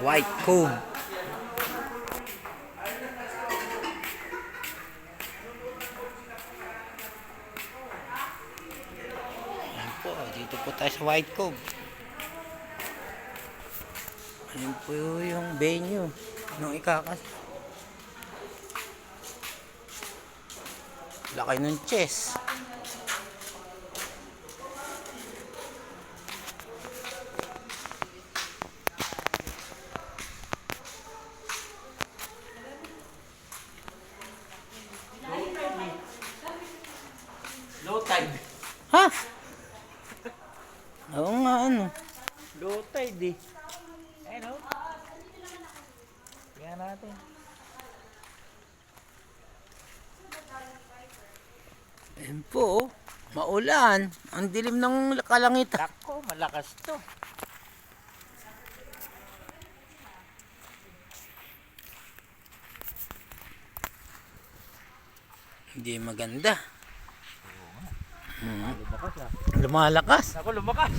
White cove. Ayan po, dito po tayo sa White Cove. Ayan po yung venue nung ikakas. Laki ng chess. Low tide. Ha? Oo nga, ano. Low tide eh. Ayun o. Tingnan natin. Ayan po, maulan. Ang dilim ng kalangitan. Nako, malakas to. Hindi maganda. Lumakas ah. Lumalakas. Ako lumakas.